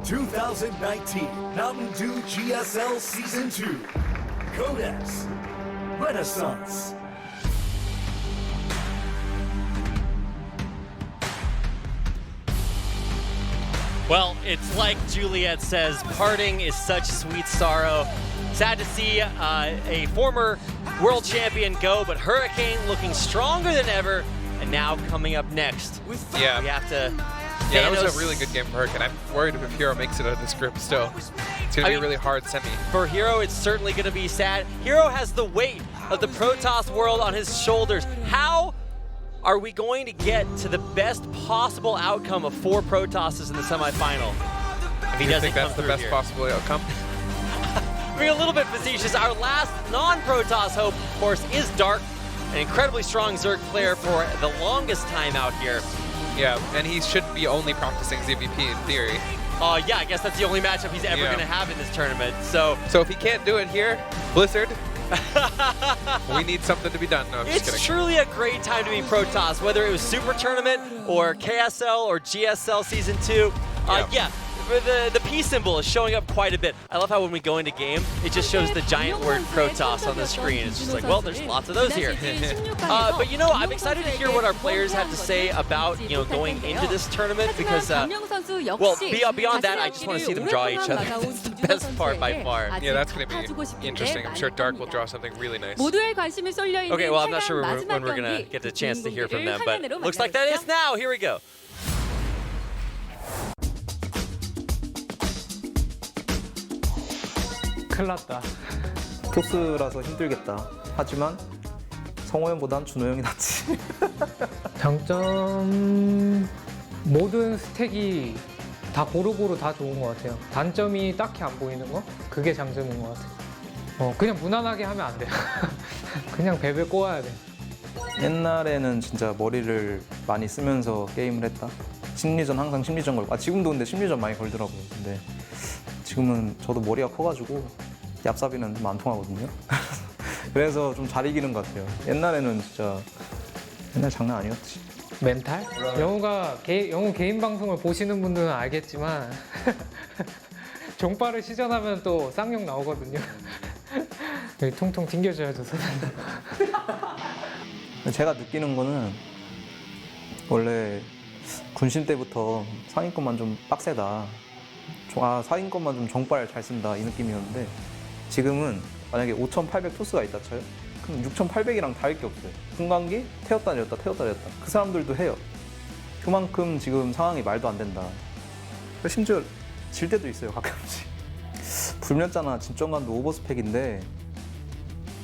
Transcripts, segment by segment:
2019 Mountain Dew GSL Season 2 Codex Renaissance. Well, it's like Juliet says, parting is such sweet sorrow. Sad to see a former world champion go, but Hurricane looking stronger than ever, and now coming up next. Yeah. We have to... Yeah, that was a really good game for Hurricane. I'm worried if herO makes it out of this group still. It's going to be a really hard semi. For herO, it's certainly going to be sad. herO has the weight of the Protoss world on his shoulders. How are we going to get to the best possible outcome of 4 Protosses in the semifinal? If he doesn't think that's the best possible outcome? Being a little bit facetious, our last non-Protoss hope, of course, is Dark, an incredibly strong Zerg player for the longest time out here. Yeah, and he should be only practicing ZVP in theory. Yeah, I guess that's the only matchup he's ever going to have in this tournament. So if he can't do it here, Blizzard, we need something to be done. No, I'm just it's kidding. truly a great time to be Protoss, whether it was Super Tournament or KSL or GSL Season 2. Yeah. The P symbol is showing up quite a bit. I love how when we go into game, it just shows the giant word Protoss on the screen. It's just like, well, there's lots of those here. But you know, I'm excited to hear what our players have to say about, going into this tournament because, well, beyond that, I just want to see them draw each other. That's the best part by far. Yeah, that's going to be interesting. I'm sure Dark will draw something really nice. Okay, well, I'm not sure when we're going to get the chance to hear from them, but looks like that is now. Here we go. 큰일 났다. 토스라서 힘들겠다. 하지만 성호형보단 준호형이 낫지. 장점 모든 스택이 다 고루고루 다 좋은 것 같아요. 단점이 딱히 안 보이는 거? 그게 장점인 것 같아요. 그냥 무난하게 하면 안 돼요. 그냥 베베 꼬아야 돼. 옛날에는 진짜 머리를 많이 쓰면서 게임을 했다. 심리전 항상 심리전 걸고 지금도 근데 심리전 많이 걸더라고요. 근데 지금은 저도 머리가 커가지고 얍삽이는 좀 안 통하거든요. 그래서 좀 잘 이기는 것 같아요. 옛날에는 진짜 옛날 장난 아니었지. 멘탈? 영우 개인 방송을 보시는 분들은 알겠지만 종빠를 시전하면 또 쌍욕 나오거든요. 여기 통통 튕겨줘야죠. 제가 느끼는 거는 원래 군신 때부터 상위권만 좀 빡세다. 상위권만 좀 정발 잘 쓴다 이 느낌이었는데 지금은 만약에 5,800 토스가 있다 쳐요? 그럼 6,800이랑 다를 게 없어요. 분광기 태웠다 내렸다 태웠다 내렸다 그 사람들도 해요. 그만큼 지금 상황이 말도 안 된다. 심지어 질 때도 있어요 가끔씩. 불면자나 집정관도 오버스펙인데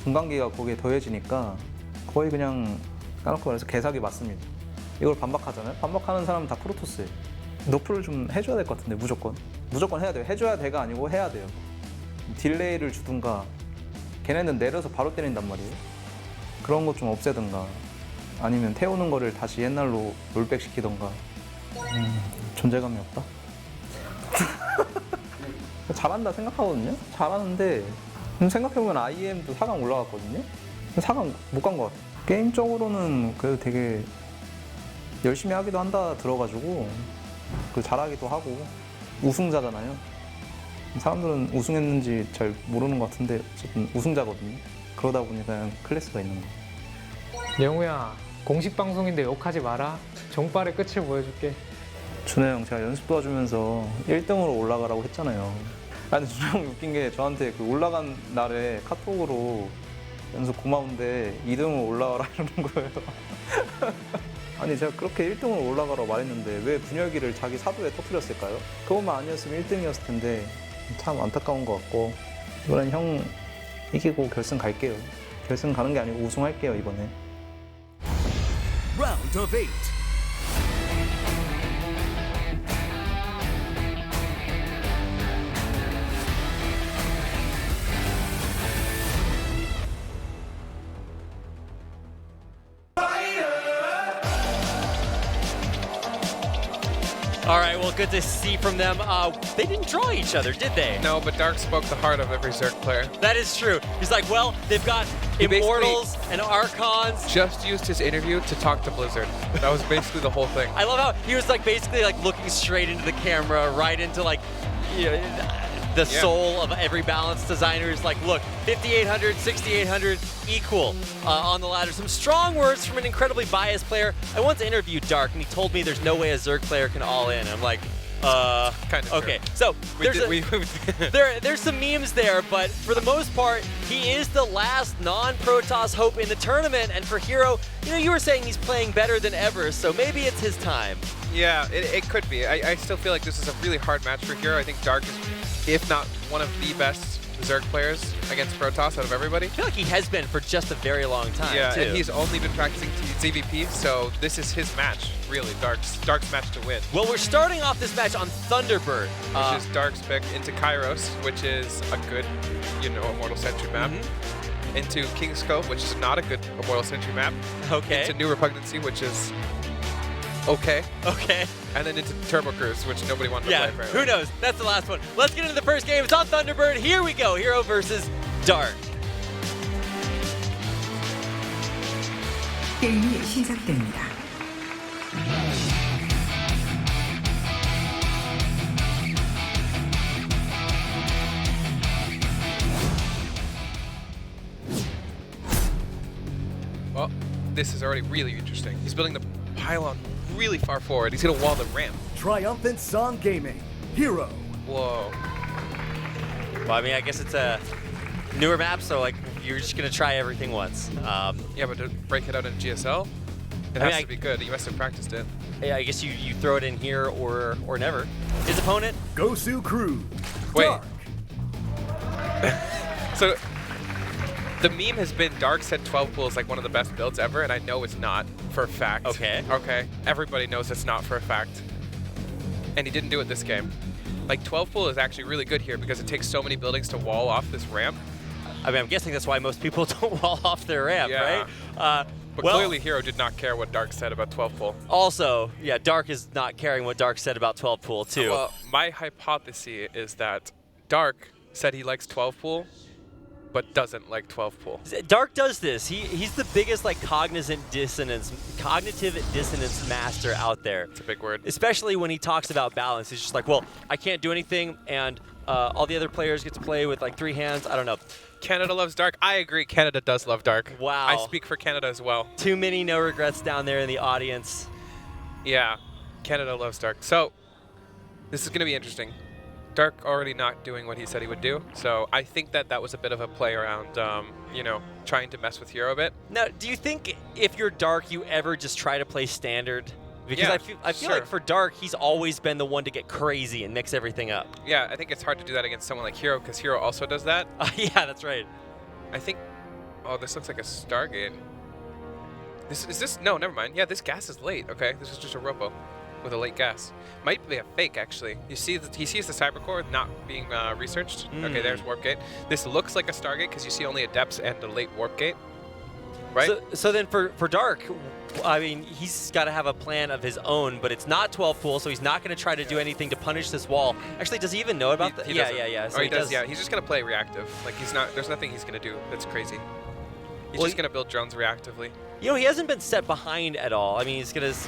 분광기가 거기에 더해지니까 거의 그냥 까놓고 말해서 개사기 맞습니다. 이걸 반박하잖아요? 반박하는 사람은 다 프로토스예요. 너프를 좀 해줘야 될 것 같은데 무조건 해야 돼요. 해줘야 돼가 아니고 해야 돼요. 딜레이를 주든가 걔네는 내려서 바로 때린단 말이에요. 그런 거 좀 없애든가 아니면 태우는 거를 다시 옛날로 롤백 시키던가. 존재감이 없다. 잘한다 생각하거든요. 잘하는데 생각해보면 IM도 4강 올라갔거든요. 4강 못 간 것 같아요. 게임적으로는 그래도 되게 열심히 하기도 한다 들어가지고 잘하기도 하고 우승자잖아요. 사람들은 우승했는지 잘 모르는 것 같은데 어쨌든 우승자거든요. 그러다 보니 그냥 클래스가 있는 거. 영우야, 공식 방송인데 욕하지 마라. 종빨의 끝을 보여줄게. 준호 형 제가 연습 도와주면서 1등으로 올라가라고 했잖아요. 아니 준호 형 웃긴 게 저한테 그 올라간 날에 카톡으로 연습 고마운데 2등으로 올라가라 이러는 거예요. 아니 제가 그렇게 1등으로 올라가라고 말했는데 왜 분열기를 자기 사도에 터뜨렸을까요? 그것만 아니었으면 1등이었을 텐데 참 안타까운 것 같고 이번엔 형 이기고 결승 갈게요. 결승 가는 게 아니고 우승할게요 이번에. Round of 8. All right, well, good to see from them. They didn't draw each other, did they? No, but Dark spoke the heart of every Zerg player. That is true. He's like, well, they've got He Immortals and Archons. Just used his interview to talk to Blizzard. That was basically the whole thing. I love how he was like basically like looking straight into the camera, right into like, you know, the soul of every balanced designer. Is like, look, 5,800, 6,800, equal on the ladder. Some strong words from an incredibly biased player. I once interviewed Dark, and he told me there's no way a Zerg player can all in. I'm like, kind of okay. So there's some memes there, but for the most part, he is the last non-Protoss hope in the tournament. And for herO, you know, you were saying he's playing better than ever, so maybe it's his time. Yeah, it could be. I still feel like this is a really hard match for herO. I think Dark is, if not one of the best Zerg players against Protoss out of everybody. I feel like he has been for just a very long time, too. And he's only been practicing ZVP, so this is his match, really, Dark's match to win. Well, we're starting off this match on Thunderbird. Which is Dark's pick into Kairos, which is a good, you know, Immortal Sentry map. Into King's Cove, which is not a good Immortal Sentry map. Okay. Into New Repugnancy, which is okay. Okay. And then into Turbo Cruise, which nobody wanted to play. Yeah, who knows? That's the last one. Let's get into the first game. It's on Thunderbird. Here we go. herO versus Dark. 게임이 시작됩니다. Well, this is already really interesting. He's building the pylon really far forward. He's going to wall the ramp. Triumphant Song Gaming, herO. Whoa. Well, I mean, I guess it's a newer map, so like you're just gonna try everything once. Yeah, but to break it out in GSL, it has to be good. You must have practiced it. Yeah, I guess you throw it in here or never. His opponent, Gosu Crew. Wait. Dark. So the meme has been Dark said 12 pool is like one of the best builds ever, and I know it's not for a fact. Okay. Okay. Everybody knows it's not for a fact. And he didn't do it this game. Like 12 pool is actually really good here because it takes so many buildings to wall off this ramp. I mean, I'm guessing that's why most people don't wall off their ramp, right? But well, clearly herO did not care what Dark said about 12 pool. Also, yeah, Dark is not caring what Dark said about 12 pool too. Well, my hypothesis is that Dark said he likes 12 pool, but doesn't like 12 pool. Dark does this. He's the biggest like cognitive dissonance master out there. It's a big word. Especially when he talks about balance. He's just like, well, I can't do anything, and all the other players get to play with like 3 hands. I don't know. Canada loves Dark. I agree. Canada does love Dark. Wow. I speak for Canada as well. Too many no regrets down there in the audience. Yeah, Canada loves Dark. So this is going to be interesting. Dark already not doing what he said he would do, so I think that was a bit of a play around, you know, trying to mess with herO a bit. Now, do you think if you're Dark, you ever just try to play standard? Because Yeah, I feel like for Dark, he's always been the one to get crazy and mix everything up. Yeah, I think it's hard to do that against someone like herO because herO also does that. Yeah, that's right. I think, oh, this looks like a Stargate. Is this, no, never mind. Yeah, this gas is late. Okay, this is just a Ropo with a late gas. Might be a fake, actually. You see, he sees the Cybercore not being researched. Okay, there's Warp Gate. This looks like a Stargate because you see only Adepts and a late Warp Gate, right? So then for Dark, I mean, he's got to have a plan of his own, but it's not 12 pool, so he's not going to try to do anything to punish this wall. Actually, does he even know about that? Yeah. So he does. Yeah, he's just going to play reactive. Like he's not. There's nothing he's going to do that's crazy. He's just going to build drones reactively. You know, he hasn't been set behind at all. I mean, he's going to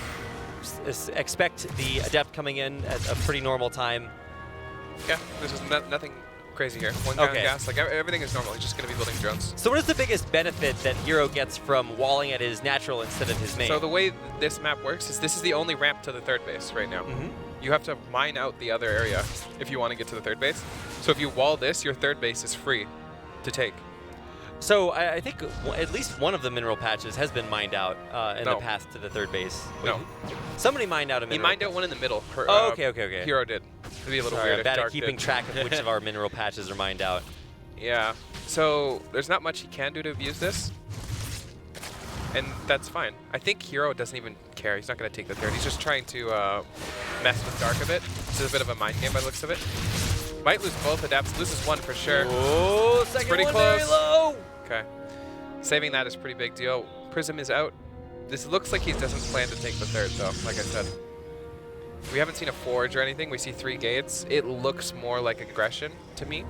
expect the Adept coming in at a pretty normal time. Yeah, this is nothing crazy here. One guy on gas, like everything is normal. He's just going to be building drones. So what is the biggest benefit that herO gets from walling at his natural instead of his main? So the way this map works is this is the only ramp to the third base right now. You have to mine out the other area if you want to get to the third base. So if you wall this, your third base is free to take. So I think at least one of the mineral patches has been mined out in the path to the third base. Wait, no. Somebody mined out a mineral. He mined out one in the middle. Okay. herO did. It'd be a little weird if bad Dark at keeping did. track of which of our mineral patches are mined out. Yeah. So there's not much he can do to abuse this. And that's fine. I think herO doesn't even care. He's not going to take the third. He's just trying to mess with Dark a bit. This is a bit of a mind game by the looks of it. Might lose both Adepts. Loses one for sure. Oh, second pretty one close. very low. Okay. Saving that is a pretty big deal. Prism is out. This looks like he doesn't plan to take the third, though, like I said. We haven't seen a forge or anything. We see 3 gates. It looks more like aggression to me.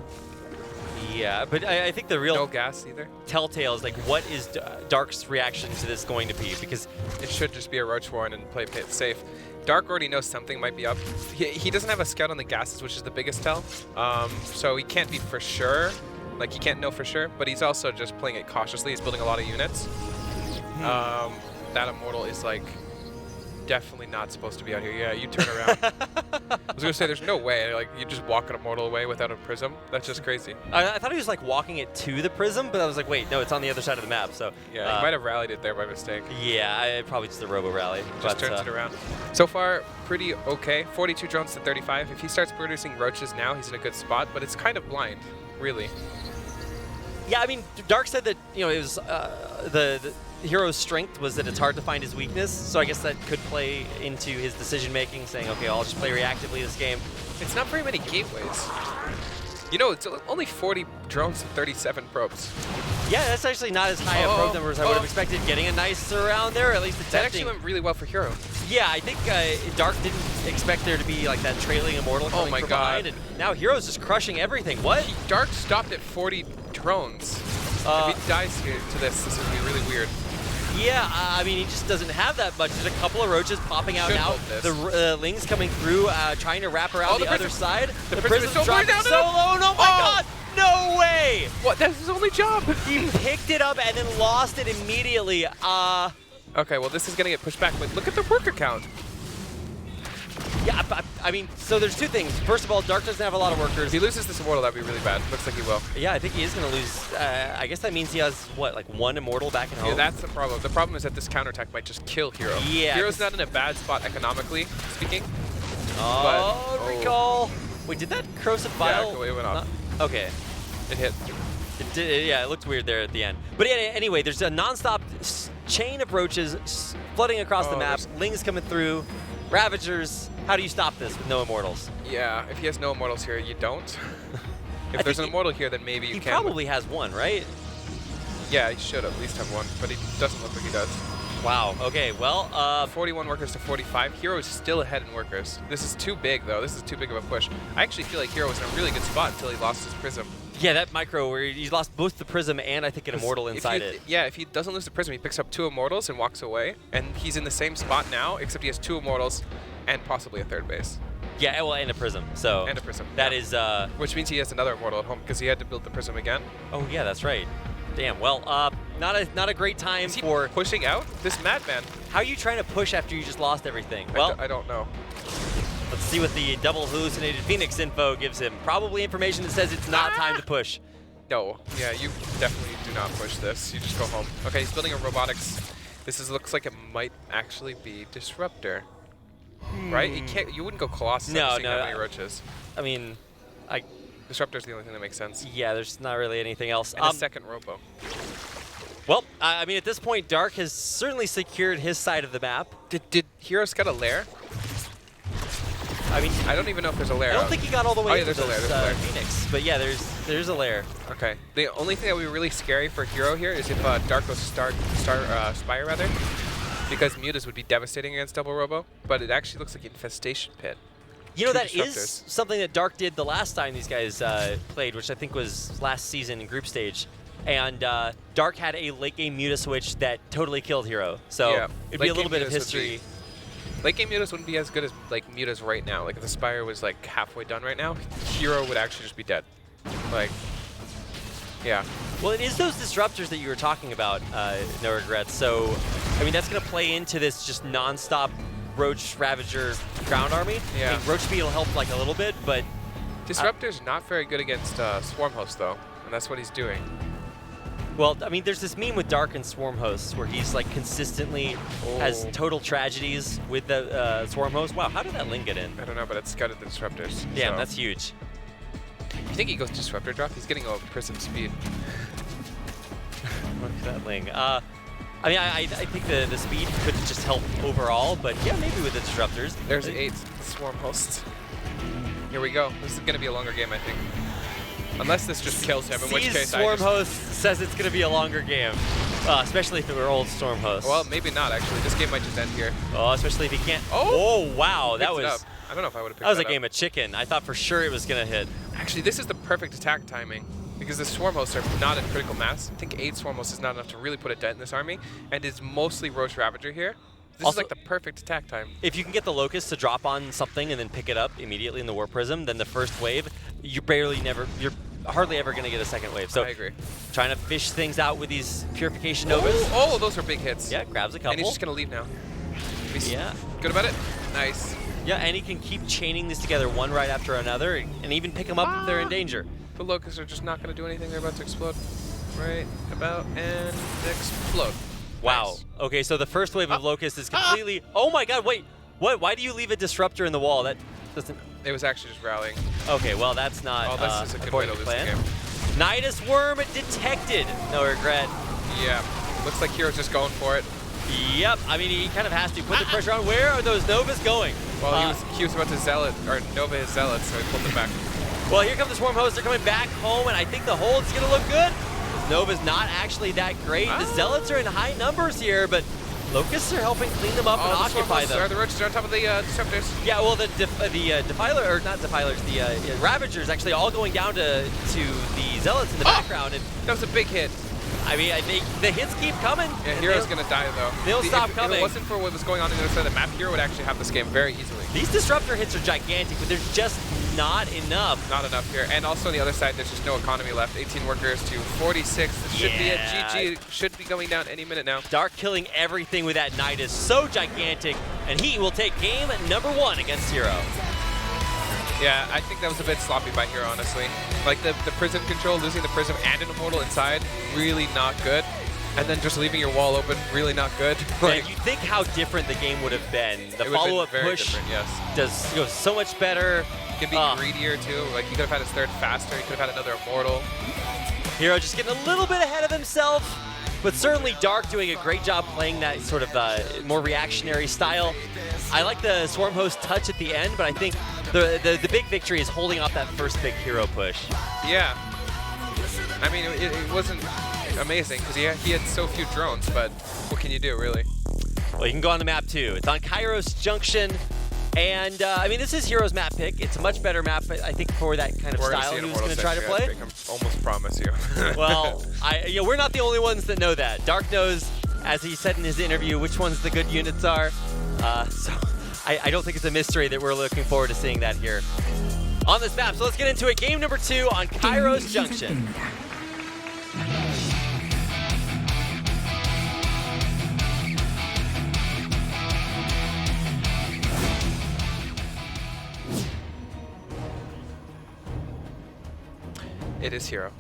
Yeah, but I think the real No gas either. telltale is like, what is Dark's reaction to this going to be? Because It should just be a Roach Warren and play pit safe. Dark already knows something might be up. He doesn't have a scout on the gases, which is the biggest tell. So he can't be for sure. Like, he can't know for sure, but he's also just playing it cautiously. He's building a lot of units. That Immortal is, like, definitely not supposed to be out here. Yeah, you turn around. I was going to say, there's no way. Like, you just walk an Immortal away without a Prism. That's just crazy. I thought he was like walking it to the prism, but I was like, wait, no, it's on the other side of the map. So Yeah, he might have rallied it there by mistake. Yeah, probably just the Robo Rally. Just turns it around. So far, pretty okay. 42 drones to 35. If he starts producing roaches now, he's in a good spot, but it's kind of blind, really. Yeah, I mean, Dark said that, you know, it was the hero's strength was that it's hard to find his weakness, so I guess that could play into his decision-making, saying, okay, I'll just play reactively this game. It's not very many gateways. You know, it's only 40 drones and 37 probes. Yeah, that's actually not as high a probe number as I would have expected. Getting a nice around there, at least That attempting. actually went really well for herO. Yeah, I think Dark didn't expect there to be like that trailing Immortal coming my from God. behind, and now hero's just crushing everything. What? Dark stopped at 40 drones. If he dies here to this is going to be really weird. Yeah, I mean, he just doesn't have that much. There's a couple of roaches popping out Should now. hold this. The Ling's coming through, trying to wrap around Oh, the the other prism. side. The prism is so far dropping down so now. low. No, my God! No way! What? That's his only job. He picked it up and then lost it immediately. Okay, well, this is going to get pushed back, but look at the worker count. Yeah, I mean, so there's 2 things. First of all, Dark doesn't have a lot of If workers. he loses this Immortal, that'd be really bad. Looks like he will. Yeah, I think he is going to lose. I guess that means he has, what, like 1 Immortal back at home? Yeah, that's the problem. The problem is that this counterattack might just kill herO. Yeah, hero's not in a bad spot economically speaking. Oh, but- recall. Wait, did that corrosive bile? Yeah, it went off. Okay. It hit. It did, yeah, it looked weird there at the end. But anyway, there's a non-stop chain of roaches flooding across the map. Lings coming through. Ravagers. How do you stop this with no Immortals? Yeah, if he has no Immortals here, you don't. If I there's an think Immortal here, then maybe you He can. probably has 1, right? Yeah, he should at least have 1, but he doesn't look like he does. Wow. Okay, well, 41 workers to 45. herO is still ahead in workers. This is too big, though. This is too big of a push. I actually feel like herO was in a really good spot until he lost his Prism. yeah, that micro where he lost both the Prism and I think an Immortal inside it. Yeah, if he doesn't lose the Prism, he picks up 2 Immortals and walks away. And he's in the same spot now, except he has 2 Immortals and possibly a 3rd base. Yeah, well, and a Prism. So And a Prism. that yeah. is, Which means he has another Immortal at home because he had to build the Prism again. oh yeah, that's right. Damn. Well, not a great time Is he for. pushing out? This madman. How are you trying to push after you just lost everything? I Well, don't know. let's see what the double hallucinated Phoenix info gives him. Probably information that says it's not time to push. No. Yeah, you definitely do not push this. You just go home. Okay, he's building a robotics. Looks like it might actually be Disruptor. Right? You wouldn't go Colossus No, after seeing no, that many roaches. I mean, Disruptor's the only thing that makes sense. yeah, there's not really anything else. And a second Robo. Well, I mean, at this point, Dark has certainly secured his side of the map. Did herO scout a lair? I mean, I don't even know if there's a lair. I don't out. think he got all the way Oh, yeah, into there's a lair, this, there's a lair. Phoenix, but yeah, there's a lair. Okay. The only thing that would be really scary for herO here is if Dark goes Spire rather, because Mutas would be devastating against Double Robo. But it actually looks like Infestation Pit. You know, 2 that is Disruptors. something that Dark did the last time these guys played, which I think was last season in group stage. And Dark had a late game Muta switch that totally killed herO. So Yeah, it'd be a late little game bit of Mutas would history. Late game Mutas wouldn't be as good as like Mutas right now. Like if the Spire was like halfway done right now, herO would actually just be dead. Like, yeah. Well, it is those disruptors that you were talking about, no regrets. So, I mean, that's going to play into this just non-stop Roach Ravager ground army. Yeah. I mean, Roach Speed will help like a little bit, but Disruptor's not very good against Swarm Host though, and that's what he's doing. well, I mean, there's this meme with Dark and Swarm Hosts where he's like consistently has total tragedies with the Swarm Host. Wow, how did that Ling get in? I don't know, but it's scouted the Disruptors. Damn, so. that's huge. You think he goes Disruptor drop? He's getting a Prism speed. Look at that Ling. I mean, I think the speed could just help overall, but yeah, maybe with the disruptors. There's 8 Swarm Hosts. Here we go. This is going to be a longer game, I think. Unless this just kills him, in which Sees case Swarm I Host says it's going to be a longer game. Especially if it were old Storm hosts. Well, maybe not actually. This game might just end here. Oh, especially if he can't. Oh! Wow, that Picked it was up. I don't know if I would have picked that was a up. game of chicken. I thought for sure it was gonna hit. Actually, this is the perfect attack timing because the swarm hosts are not in critical mass. I think 8 swarm hosts is not enough to really put a dent in this army, and it's mostly Roche Ravager here. This Also, is like the perfect attack time. If you can get the Locust to drop on something and then pick it up immediately in the Warp Prism, then the first wave, you're hardly ever gonna get a second wave. So I agree. trying to fish things out with these Purification Novas. Oh, those are big hits. Yeah, grabs a couple. And he's just gonna leave now. He's Yeah. good about it. Nice. Yeah, and he can keep chaining these together one right after another and even pick them up if they're in danger. The locusts are just not gonna do anything. They're about to explode. Right about and explode. Wow. Nice. Okay, so the first wave of Locust is completely. Oh my God! Wait, what? Why do you leave a disruptor in the wall? That doesn't. It was actually just rallying. Okay, well that's not. Oh, this is a good way to according lose the plan. game. Nidus Worm detected. No regret. Yeah. Looks like herO's just going for it. Yep. I mean, he kind of has to put the pressure on. Where are those Novas going? Well, he was about to zealot or Nova his zealot, so he pulled them back. Well, here come the Swarm hosts. They're coming back home, and I think the hold's gonna look good. Nova's not actually that great. The Zealots are in high numbers here, but Locusts are helping clean them up and occupy them. The Roaches are on top of the Disruptors. Yeah, well, the Defiler, or not Defilers, the Ravagers actually all going down to the Zealots in the background. And That was a big hit. I mean, I think the hits keep coming. Yeah, and herO's gonna die though. they'll stop If coming. it wasn't for what was going on the other side of the map, herO would actually have this game very easily. These Disruptor hits are gigantic, but there's just not enough. Not enough here. And also on the other side, there's just no economy left. 18 workers to 46. This should be a GG. Should be going down any minute now. Dark killing everything with that Nidus, so gigantic, and he will take game number 1 against herO. Yeah, I think that was a bit sloppy by herO, honestly. Like the prism control, losing the prism and an immortal inside, really not good. And then just leaving your wall open, really not good. And you think how different the game would have been. The follow-up push yes. does so much better. He can be greedier too. Like he could have had his third faster. He could have had another immortal. herO just getting a little bit ahead of himself, but certainly Dark doing a great job playing that sort of more reactionary style. I like the Swarm Host touch at the end, but I think the big victory is holding off that first big herO push. Yeah. I mean, it wasn't amazing because he had so few drones, but what can you do, really? Well, you can go on the map too. It's on Kairos Junction, and I mean, this is herO's map pick. It's a much better map, I think, for that kind of style he was going to try to play. I can almost promise you. Well, we're not the only ones that know that. Dark knows, as he said in his interview, which ones the good units are. So I don't think it's a mystery that we're looking forward to seeing that here on this map. So let's get into it. Game number 2 on Kairos Junction. It is herO.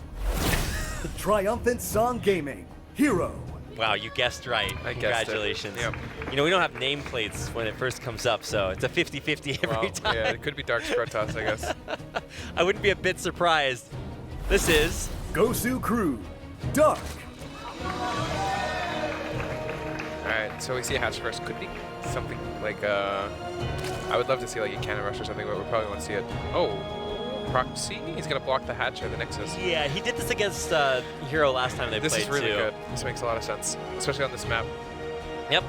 Triumphant Song Gaming, herO. Wow, you guessed right. I guessed it. Congratulations. Yep. You know, we don't have nameplates when it first comes up, so it's a 50-50 every time. Yeah, it could be Dark's Protoss, I guess. I wouldn't be a bit surprised. This is Gosu Crew, Dark. Alright, so we see a hatch first. Could be something like, I would love to see like a cannon rush or something, but we probably won't see it. Oh, proxy? He's going to block the hatch or the Nexus. Yeah, he did this against herO last time they played This is really too. good. This makes a lot of sense, especially on this map. Yep.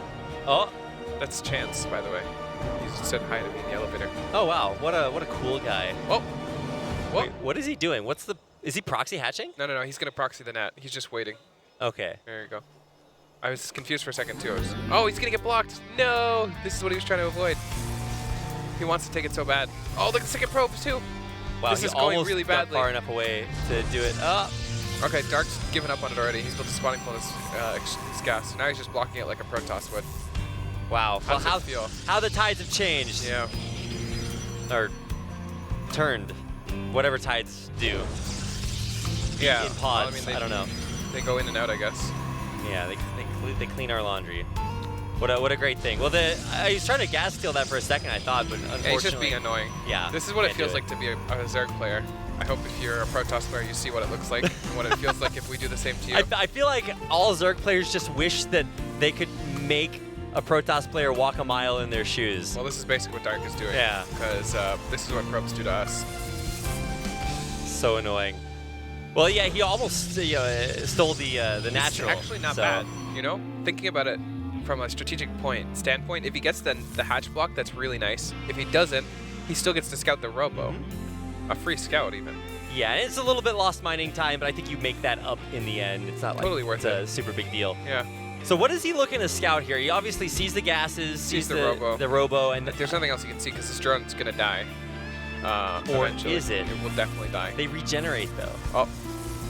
Oh. That's Chance, by the way. He said hi to me in the elevator. Oh wow, what a cool guy. Oh. What? Wait, what is he doing? Is he proxy hatching? No. He's going to proxy the net. He's just waiting. Okay. There you go. I was confused for a second, too. Oh, he's going to get blocked. No. This is what he was trying to avoid. He wants to take it so bad. Oh, look at the second probe, too. Wow, this he is going almost really got badly. far enough away to do it. Okay, Dark's given up on it already. He's built a spawning pool in his gas. Now he's just blocking it like a Protoss would. Wow. How does it feel? How the tides have changed. Yeah. Or turned. Whatever tides do. Yeah. In pods. Well, I mean, I don't know. They go in and out, I guess. Yeah, they clean our laundry. What a great thing. Well, I was trying to gas steal that for a second, I thought, but unfortunately. Yeah, he's just being annoying. Yeah. This is what it can't feels do like to be a Zerg player. I hope if you're a Protoss player, you see what it looks like and what it feels like if we do the same to you. I feel like all Zerg players just wish that they could make a Protoss player walk a mile in their shoes. Well, this is basically what Dark is doing. Yeah. Because this is what probes do to us. So annoying. Well, yeah, he almost stole the natural. It's actually not so. bad, you know? Thinking about it from a strategic standpoint, if he gets the hatch block, that's really nice. If he doesn't, he still gets to scout the robo. A free scout, even. Yeah, it's a little bit lost mining time, but I think you make that up in the end. It's not like Totally worth it's a super big deal. Yeah. So what is he looking to scout here? He obviously sees the gases, sees the robo. the robo, and There's nothing else you can see because this drone's going to die. Or Eventually. is it? It will definitely die. they regenerate though. Oh,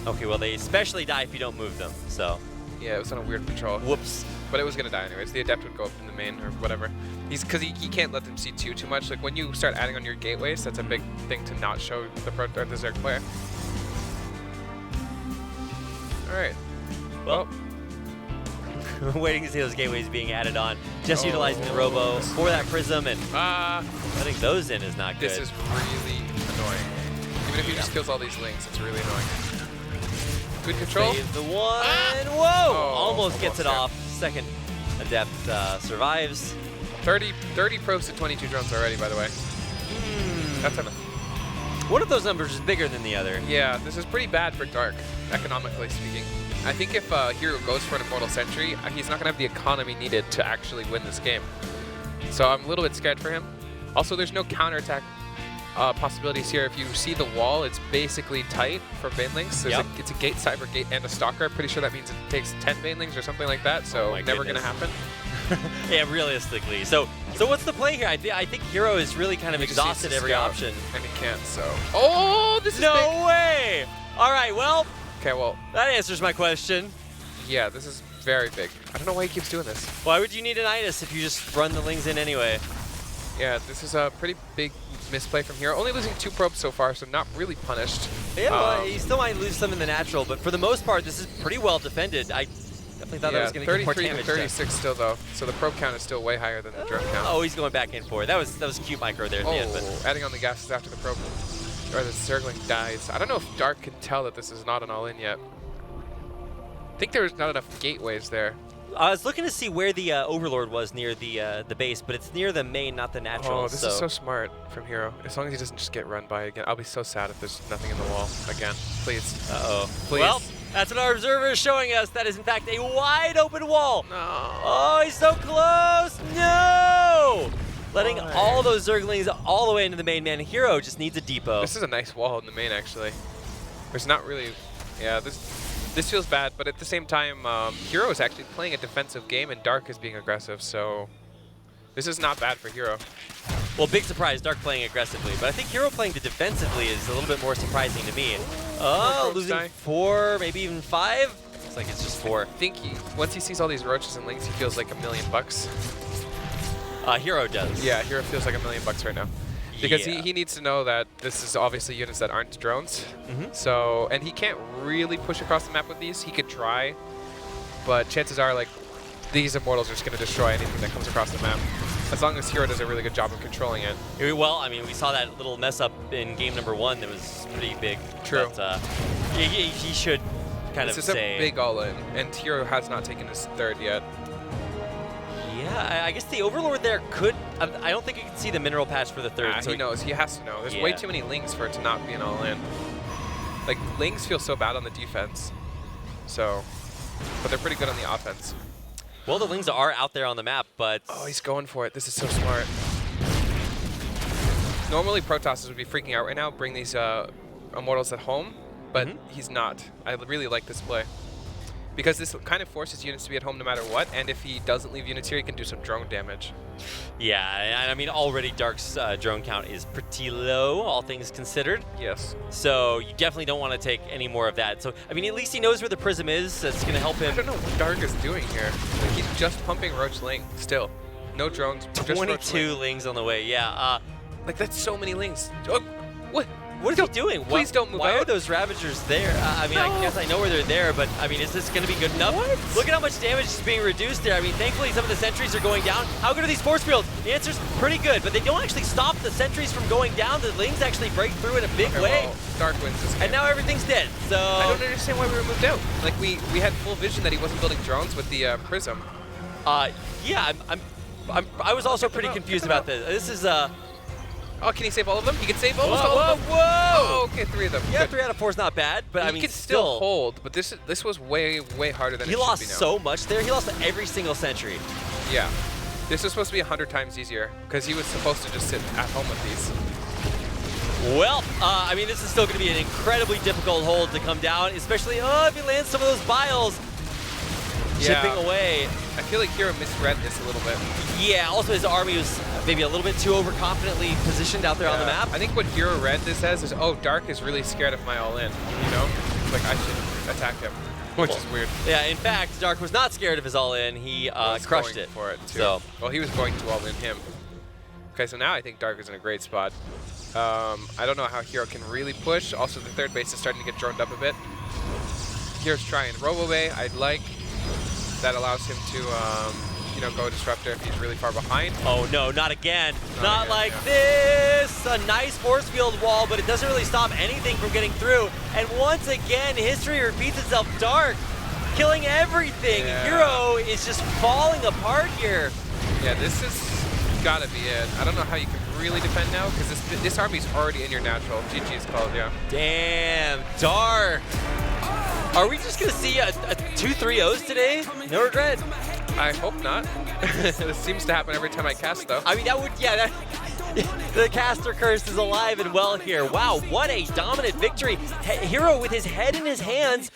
Okay, well they especially die if you don't move them. So, yeah, it was on a weird control. whoops. But it was going to die anyways. The adept would go up in the main or whatever. Because he can't let them see too much. Like when you start adding on your gateways, that's a big thing to not show the pro or the Zerg player. All right. Well, waiting to see those gateways being added on. Just utilizing the robo for that prism and letting those in is not good. This is really annoying. Even if he just kills all these links, it's really annoying. Good control. Save the one. Whoa! Almost gets it off. Second adept survives. 30 probes to 22 drones already, by the way. That's enough. One of those numbers is bigger than the other. Yeah, this is pretty bad for Dark, economically speaking. I think if herO goes for an Immortal Sentry, he's not going to have the economy needed to actually win this game. So I'm a little bit scared for him. Also, there's no counterattack possibilities here. If you see the wall, it's basically tight for Banelings. It's a gate, cyber gate, and a stalker. I'm pretty sure that means it takes 10 Banelings or something like that, so never going to happen. Yeah, realistically. So what's the play here? I think herO is really kind of exhausted every option. And he can't, so... Oh, this is No big. way! All right, well, Okay, well, that answers my question. yeah, this is very big. I don't know why he keeps doing this. Why would you need an itis if you just run the lings in anyway? Yeah, this is a pretty big misplay from herO. Only losing 2 probes so far, so not really punished. Yeah, well, he still might lose some in the natural, but for the most part, this is pretty well defended. I definitely thought that was going to get more 33 damage. to 36 still, though. So the probe count is still way higher than the drone count. Oh, he's going back in for it. That was cute micro there at the end. But Adding on the gases after the probe, or the circling dies. I don't know if Dark can tell that this is not an all-in yet. I think there's not enough gateways there. I was looking to see where the Overlord was near the base, but it's near the main, not the natural. Oh, this is so smart from herO. As long as he doesn't just get run by again. I'll be so sad if there's nothing in the wall again. Please. Uh-oh. Please. Well, that's what our observer is showing us. That is, in fact, a wide open wall. No. Oh, he's so close. No! Letting all those Zerglings all the way into the main man. herO just needs a depot. This is a nice wall in the main, actually. There's not really... Yeah, this feels bad, but at the same time, herO is actually playing a defensive game and Dark is being aggressive, so this is not bad for herO. Well, big surprise, Dark playing aggressively, but I think herO playing defensively is a little bit more surprising to me. Oh, losing 4, maybe even 5? Looks like it's just 4. I think once he sees all these roaches and links, he feels like $1 million. herO does. Yeah, herO feels like $1 million right now. Because Yeah. he needs to know that this is obviously units that aren't drones. So, and he can't really push across the map with these. He could try, but chances are, like, these Immortals are just going to destroy anything that comes across the map. As long as herO does a really good job of controlling it. Well, I mean, we saw that little mess up in game number 1 that was pretty big. True. But he should kind This of is say... a big all-in, and herO has not taken his 3rd yet. Yeah, I guess the Overlord there could... I don't think you can see the mineral patch for the 3rd. So he knows. He has to know. There's way too many lings for it to not be an all-in. Like, lings feel so bad on the defense. So, but they're pretty good on the offense. Well, the lings are out there on the map, but... Oh, he's going for it. This is so smart. Normally, Protosses would be freaking out right now, bring these Immortals at home, but he's not. I really like this play. Because this kind of forces units to be at home no matter what, and if he doesn't leave units here, he can do some drone damage. Yeah, I mean, already Dark's drone count is pretty low, all things considered. Yes. So you definitely don't want to take any more of that. So, I mean, at least he knows where the prism is. That's going to help him. I don't know what Dark is doing here. Like, he's just pumping Roach Ling still. No drones, just Roach 22 Ling. lings on the way, yeah. Like, that's so many lings. Oh, what? What is he doing? Please don't move Why out. are those Ravagers there? I mean, I guess I know where they're there, but I mean, is this going to be good enough? Look at how much damage is being reduced there. I mean, thankfully, some of the sentries are going down. How good are these force fields? The answer's pretty good, but they don't actually stop the sentries from going down. The lings actually break through in a big way. Well, Dark wins this game. And now everything's dead, so... I don't understand why we were moved out. Like, we had full vision that he wasn't building drones with the Prism. Yeah, I was also pretty confused about this. This is Oh, can he save all of them? He can save almost Whoa, all of them. whoa, whoa! Oh, okay, 3 of them. Yeah, Good. 3 out of 4 is not bad, but I He mean, can still hold, but this was way harder than he it should lost be now. so much there. He lost every single century. Yeah. This is supposed to be 100 times easier, because he was supposed to just sit at home with these. Well, I mean, this is still going to be an incredibly difficult hold to come down, especially if he lands some of those biles chipping away. I feel like herO misread this a little bit. Yeah, also his army was maybe a little bit too overconfidently positioned out there on the map. I think what herO read this as is, oh, Dark is really scared of my all-in, you know? Like, I should attack him, which is weird. Yeah, in fact, Dark was not scared of his all-in. He crushed it. For it, too. So. Well, he was going to all-in him. Okay, so now I think Dark is in a great spot. I don't know how herO can really push. Also, the third base is starting to get droned up a bit. hero's trying RoboBay. I'd like. That allows him to, you know, go Disruptor if he's really far behind. Oh no, not again. Not again, like yeah. this. A nice force field wall, but it doesn't really stop anything from getting through. And once again, history repeats itself. Dark, killing everything. Yeah. herO is just falling apart here. Yeah, this is gotta be it. I don't know how you can really defend now, because this army's already in your natural. GG is called, yeah. Damn, Dark. Are we just gonna see a 2-3-0s today? No regret. I hope not. This seems to happen every time I cast, though. I mean, that would, yeah, the caster curse is alive and well here. Wow, what a dominant victory. herO with his head in his hands.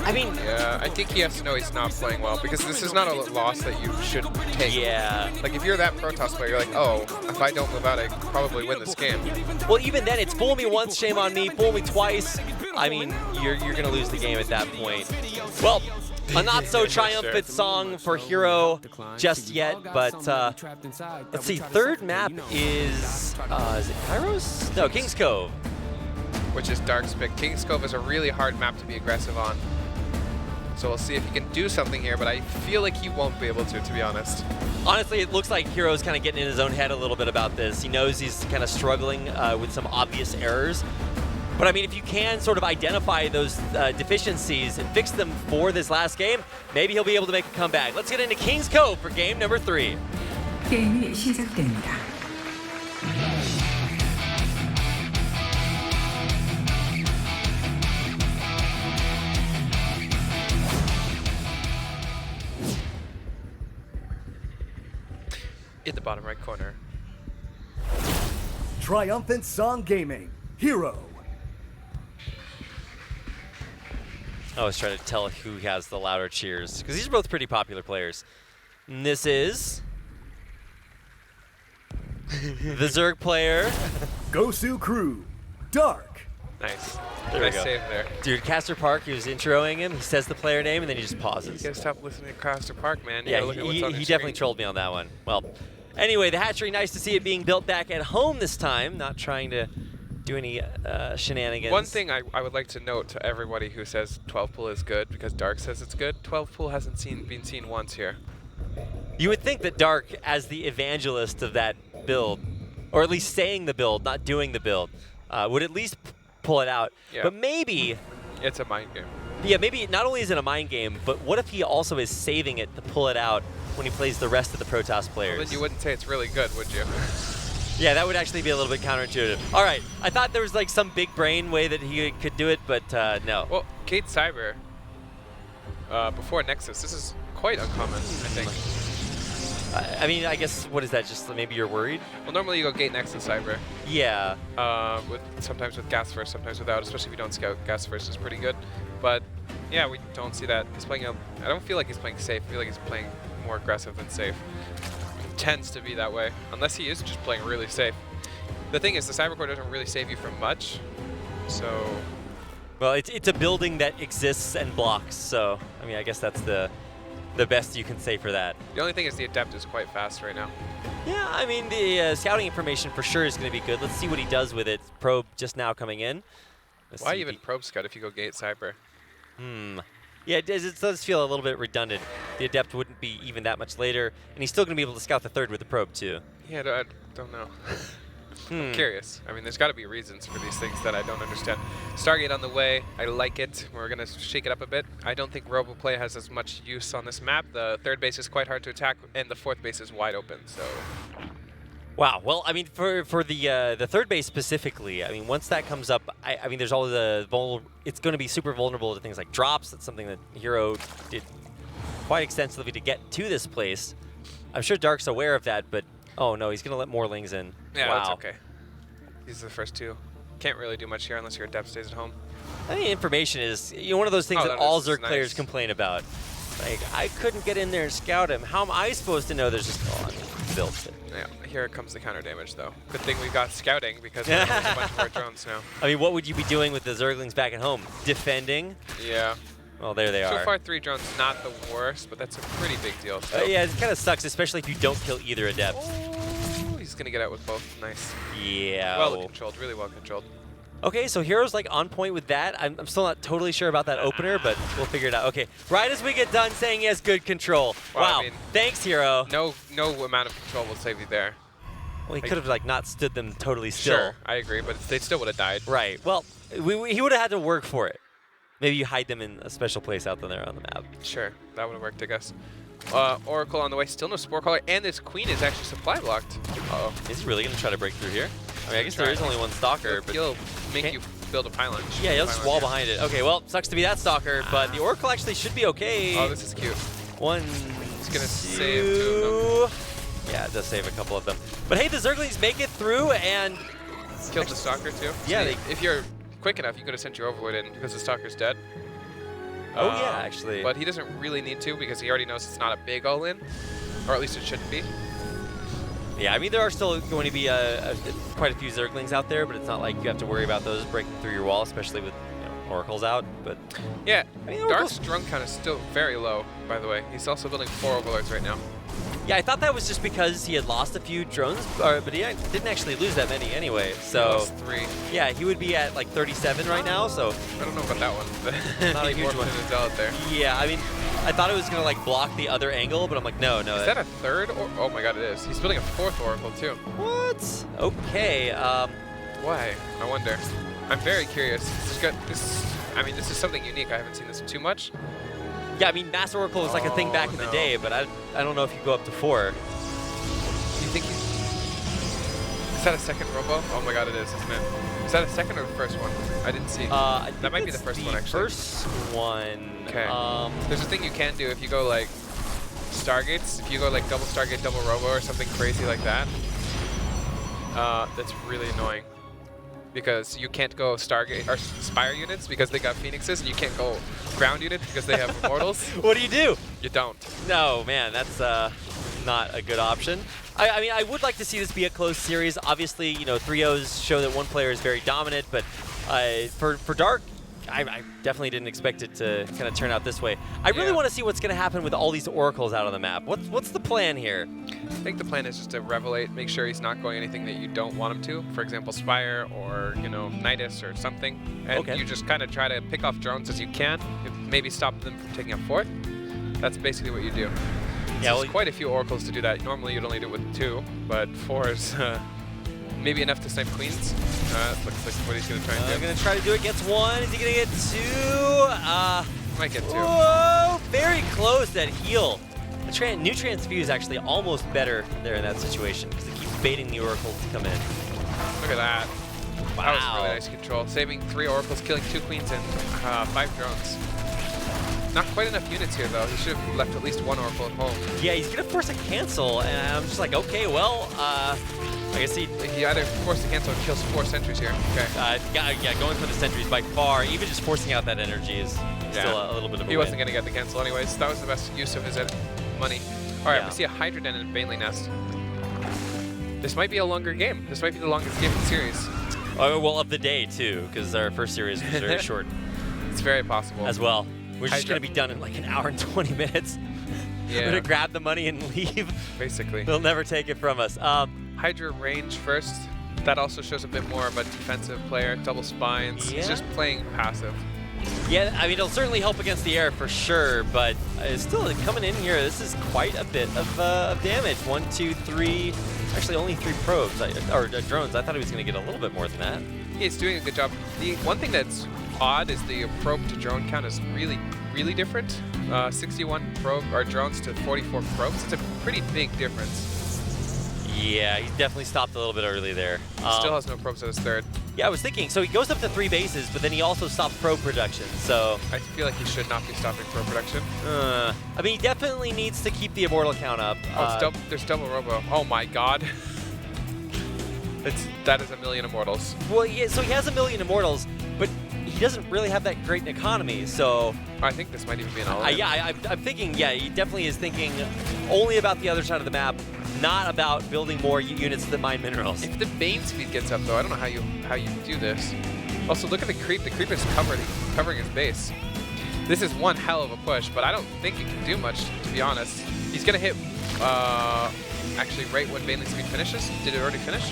I mean, Yeah, I think he has to know he's not playing well, because this is not a loss that you should take. yeah. Like, if you're that Protoss player, you're like, oh, if I don't move out, I probably win this game. Well, even then, it's fool me once, shame on me. Fool me twice. I mean, you're gonna lose the game at that point. Well, a not so triumphant song for herO just yet, but let's see. Third map is it Kairos? No, King's Cove. Which is Dark's pick. King's Cove is a really hard map to be aggressive on. So we'll see if he can do something here, but I feel like he won't be able to be honest. Honestly, it looks like herO's kind of getting in his own head a little bit about this. He knows he's kind of struggling with some obvious errors. But I mean, if you can sort of identify those deficiencies and fix them for this last game, maybe he'll be able to make a comeback. Let's get into King's Cove for game number 3. 게임이 시작됩니다. In the bottom right corner. Triumphant Song Gaming, herO. I was trying to tell who has the louder cheers, because these are both pretty popular players. And this is the Zerg player. Gosu Crew, Dark. Nice. There we Nice go. save there. Dude, Caster Park, he was introing him. He says the player name, and then he just pauses. You gotta stop listening to Caster Park, man. You Yeah, gotta look at what's on he the definitely screen. trolled me on that one. Well, anyway, the hatchery, nice to see it being built back at home this time, not trying to do any shenanigans. One thing I would like to note to everybody who says 12 pool is good because Dark says it's good, 12 pool hasn't been seen once here. You would think that Dark, as the evangelist of that build, or at least saying the build, not doing the build, would at least pull it out. Yeah. But maybe, It's a mind game. yeah, maybe not only is it a mind game, but what if he also is saving it to pull it out when he plays the rest of the Protoss players? Well, then you wouldn't say it's really good, would you? Yeah, that would actually be a little bit counterintuitive. All right, I thought there was like some big brain way that he could do it, but no. Well, Gate Cyber, before Nexus, this is quite uncommon, I think. I mean, I guess, what is that, just maybe you're worried? Well, normally you go Gate Nexus Cyber, Yeah. sometimes with Gas First, sometimes without, especially if you don't scout. Gas First is pretty good. But yeah, we don't see that. He's playing I don't feel like he's playing safe. I feel like he's playing more aggressive than safe. Tends to be that way, unless he is just playing really safe. The thing is, the Cyber Core doesn't really save you from much, so... Well, it's a building that exists and blocks, so, I mean, I guess that's the best you can say for that. The only thing is the Adept is quite fast right now. Yeah, I mean, the scouting information for sure is going to be good. Let's see what he does with it. Probe just now coming in. Let's Why see even Probe Scout if you go Gate Cyber? Yeah, it does feel a little bit redundant. The Adept wouldn't be even that much later, and he's still going to be able to scout the third with the probe, too. Yeah, I don't know. I'm curious. I mean, there's got to be reasons for these things that I don't understand. Stargate on the way. I like it. We're going to shake it up a bit. I don't think RoboPlay has as much use on this map. The third base is quite hard to attack, and the fourth base is wide open, so... Wow. Well, I mean, for the third base specifically, I mean, once that comes up, I mean, there's all the it's going to be super vulnerable to things like drops. That's something that herO did quite extensively to get to this place. I'm sure Dark's aware of that, but oh no, he's going to let more lings in. Yeah, wow. that's okay. These are the first two. Can't really do much here unless your depth stays at home. I mean, information is one of those things that all Zerg players nice. complain about. Like, I couldn't get in there and scout him. How am I supposed to know? There's just built it. Yeah, here comes the counter damage though. Good thing we got scouting because we have a bunch of our drones now. I mean, what would you be doing with the Zerglings back at home? Defending? Yeah. Well, there they are. So far, 3 drones, not the worst, but that's a pretty big deal. So. Yeah, it kind of sucks, especially if you don't kill either Adept. Oh, he's gonna get out with both. Nice. Yeah. Well controlled, really well controlled. Okay, so herO's like on point with that. I'm still not totally sure about that opener, but we'll figure it out. Okay, right as we get done saying he has good control. Wow. I mean, thanks, herO. No amount of control will save you there. Well, he could have like not stood them totally still. Sure, I agree, but they still would have died. Right. Well, he would have had to work for it. Maybe you hide them in a special place out there on the map. Sure, that would have worked, I guess. Oracle on the way, still no Spore Caller, and this Queen is actually supply blocked. Uh-oh. Is he really going to try to break through here? I mean, I guess there is only one Stalker, but he'll make you build a pylon. Yeah, he'll just wall behind it. Okay, well, sucks to be that Stalker, but the Oracle actually should be okay. Oh, this is cute. One, He's going to save 2 of them. Yeah, it does save a couple of them. But hey, the Zerglings make it through, and Killed the Stalker too. Yeah, so if you're quick enough, you could have sent your Overlord in because the Stalker's dead. Oh yeah, actually. But he doesn't really need to because he already knows it's not a big all-in, or at least it shouldn't be. Yeah, I mean, there are still going to be quite a few Zerglings out there, but it's not like you have to worry about those breaking through your wall, especially with Oracles out. But yeah, I mean, Dark's drone count is still very low, by the way. He's also building 4 Overlords right now. Yeah, I thought that was just because he had lost a few drones, but he didn't actually lose that many anyway. So He lost 3. yeah, he would be at like 37 right now. So I don't know about that one, but Not a he huge morphed one. into a Zealot there. yeah, I mean, I thought it was gonna like block the other angle, but I'm like, no. Is that a 3rd? Or oh my god, it is. He's building a 4th Oracle too. What? Okay. Why? I wonder. I'm very curious. I mean, this is something unique. I haven't seen this too much. Yeah, I mean, Mass Oracle was like a thing back in the day, but I don't know if you go up to 4. Do you think he's... Is that a second Robo? Oh my god, it is, isn't it? Is that a second or the first one? I didn't see. That might be the first one, actually. First one. Okay. There's a thing you can do if you go like Stargates. If you go like double Stargate, double Robo, or something crazy like that. That's really annoying. Because you can't go Stargate or Spire units because they got Phoenixes, and you can't go ground units because they have Immortals. What do? You don't. No, man, that's not a good option. I mean, I would like to see this be a close series. Obviously, 3-0s show that one player is very dominant, but for Dark, I definitely didn't expect it to kind of turn out this way. I really want to see what's going to happen with all these Oracles out on the map. What's the plan here? I think the plan is just to revelate, make sure he's not going anything that you don't want him to. For example, Spire or, Nidus or something. And you just kind of try to pick off drones as you can, maybe stop them from taking a 4th. That's basically what you do. Yeah, There's quite a few Oracles to do that. Normally you'd only do it with 2, but 4 is maybe enough to snipe Queens. Looks like what he's going to try and do. Going to try to do it. Gets 1. Is he going to get 2? Might get 2. Whoa! Very close, that heal. The new Transfuse actually almost better there in that situation because it keeps baiting the Oracles to come in. Look at that. Wow. That was really nice control. Saving 3 Oracles, killing 2 Queens and 5 drones. Not quite enough units here, though. He should have left at least 1 Oracle at home. Yeah, he's going to force a cancel, and I'm just like, okay, well, I guess he either forced a cancel or kills 4 sentries here. Okay. yeah, going for the sentries by far, even just forcing out that energy is still a little bit of a He wasn't win. going to get the cancel anyways. That was the best use of his money. All right, Yeah. we see a Hydra Den and a Baneley Nest. This might be a longer game. This might be the longest game in the series. Oh, well, of the day, too, because our first series was very short It's very possible. as well. We're just Hydra- going to be done in like an hour and 20 minutes. We're Yeah, going to grab the money and leave. basically. They'll never take it from us. Hydra range first. That also shows a bit more of a defensive player. Double spines. He's Yeah. just playing passive. Yeah, I mean, it'll certainly help against the air for sure, but still coming in here, this is quite a bit of damage. 1, 2, 3, actually only 3 probes, or drones. I thought he was going to get a little bit more than that. He's doing a good job. The one thing that's odd is the probe to drone count is really, really different. 61 probe or drones to 44 probes. It's a pretty big difference. Yeah, he definitely stopped a little bit early there. Still has no probes at his third. Yeah, I was thinking. So he goes up to 3 bases, but then he also stopped probe production. So I feel like he should not be stopping probe production. I mean, he definitely needs to keep the immortal count up. Oh, there's double robo. Oh my god. That is a million immortals. Well, yeah, so he has a million immortals, but he doesn't really have that great an economy. So I think this might even be an all-in. yeah, I'm thinking. Yeah, he definitely is thinking only about the other side of the map, not about building more units that mine minerals. If the Bane speed gets up, though, I don't know how you do this. Also, look at the creep. The creep is covering his base. This is one hell of a push, but I don't think it can do much, to be honest. He's gonna hit, actually, right when Baneling speed finishes. Did it already finish?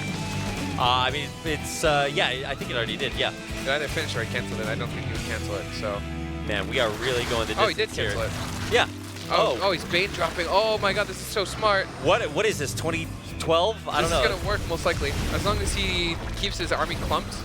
I mean, it's yeah, I think it already did. Yeah. It either finished or I canceled it. I don't think he would cancel it. So. Man, we are really going the distance Oh, he did cancel here. it. Yeah. Oh, he's Bane dropping. Oh my god, this is so smart. What is this? 2012? I don't know. This is gonna work most likely, as long as he keeps his army clumped.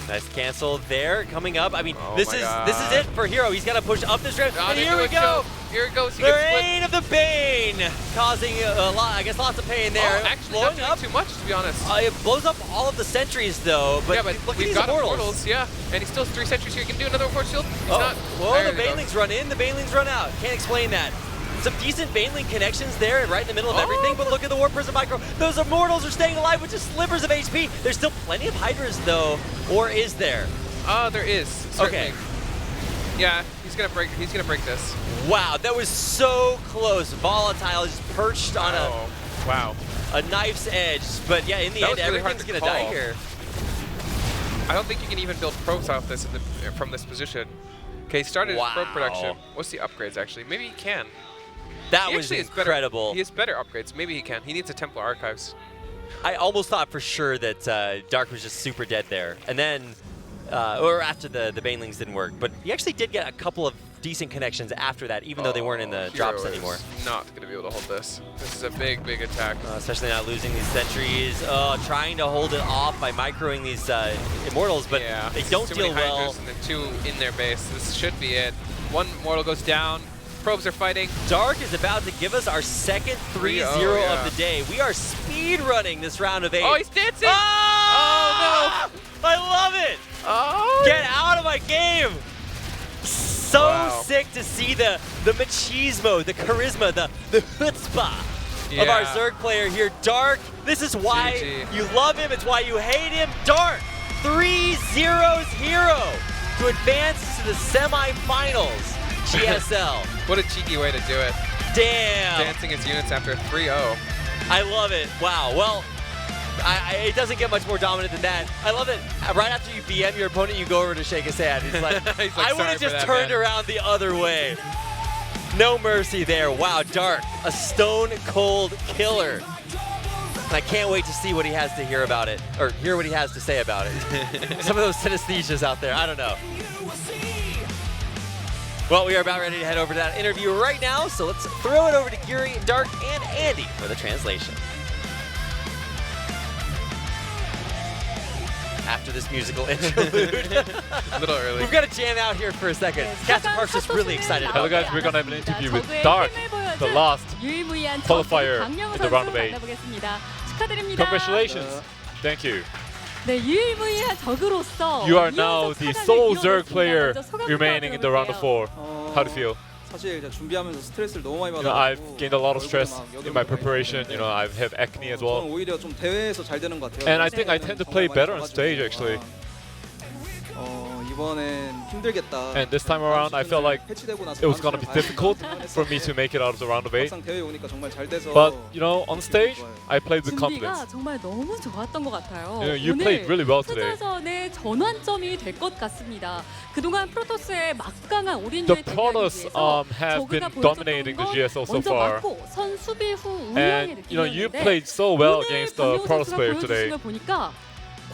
Nice cancel there, coming up. I mean, Oh this my is God. it for herO. He's got to push up this ramp, Oh, and they here do we a go. choke. Here it goes. He The gets split. reign of the Bane, causing a lot. I guess lots of pain there. Oh, actually, blowing not up. doing too much, to be honest. It blows up all of the sentries though. But, yeah, but look at we've these got immortals. yeah. And he still has 3 sentries here. He can do another force shield. He's Oh, not. whoa, There the we go. Banelings run in, the Banelings run out. Can't explain that. Some decent Baneling connections there, right in the middle of everything, but look at the Warp Prism Micro. Those Immortals are staying alive with just slivers of HP. There's still plenty of Hydras though, or is there? There is. Certainly. Okay. Yeah, he's gonna break this. Wow, that was so close. Volatile just perched on Wow. a knife's edge. But yeah, in the That end, was really hard everything's to gonna die call. here. I don't think you can even build probes off this from this position. Okay, he started his probe production. What's the upgrades actually? Maybe he can. That He was actually has incredible. He has better upgrades. Maybe he can. He needs a Templar Archives. I almost thought for sure that Dark was just super dead there. And then, or after the Banelings didn't work. But he actually did get a couple of decent connections after that, even though they weren't in the drops herO anymore. is not going to be able to hold this. This is a big, big attack. Especially not losing these sentries. Trying to hold it off by microing these Immortals, but yeah, they don't too deal many well. Hydras and then 2 in their base. This should be it. 1 Mortal goes down. Probes are fighting. Dark is about to give us our second 3-0 yeah. of the day. We are speed running this round of 8. Oh, he's dancing! Oh, no! I love it! Oh! Get out of my game! So Wow. sick to see the machismo, the charisma, the chutzpah of our Yeah. Zerg player here. Dark, this is why GG. you love him, it's why you hate him. Dark, 3-0's herO to advance to the semifinals. GSL. What a cheeky way to do it. Damn. Dancing his units after a 3-0. I love it. Wow. Well, it doesn't get much more dominant than that. I love it. Right after you BM your opponent, you go over to shake his hand. He's like, He's like, I would "Sorry have for just that, turned man." around the other way. No mercy there. Wow, Dark, a stone cold killer. And I can't wait to see what he has to hear about it, or hear what he has to say about it. Some of those synesthesias out there, I don't know. Well, we are about ready to head over to that interview right now, so let's throw it over to Guri, Dark, and Andy for the translation. After this musical interlude. A little early. We've got to jam out here for a second. Captain Park's just really excited Hello about guys, that. we're gonna have an interview with Dark, the last qualifier in the round of 8. 축하드립니다. Congratulations. Thank you. 네, 유일무이한 적으로서 You are now the sole Zerg player 먼저 소감 remaining in the round of 4. How do you feel? 사실 제가 준비하면서 스트레스를 너무 많이 I've 받아가지고 gained a lot of 얼굴도 stress 막 in my 여드름이 preparation. 많이 I've had acne as 저는 well. 오히려 좀 대회에서 잘 되는 것 같아요. And I think I tend to play 정말 better 많이 on stage 봐가지고, actually. 이번엔 힘들겠다. And this time around, I felt like 패치되고 나서 it was gonna be 다음 difficult 시즌을 for me to make it out of the round of 8. 막상 대회 오니까 정말 잘 돼서 But on stage, I played with confidence. 준비가 정말 너무 좋았던 것 같아요. You played really well today. 투자전의 전환점이 될 것 같습니다. 그동안 프로토스의 막강한 올인율 The Protoss have been dominating the GSL so 먼저 far. 맞고 선 수비 후 And 운영의 you 느낌이었는데 played so well 오늘 against the 박명호 Protoss 선수가 player today. 보여주신 걸 보니까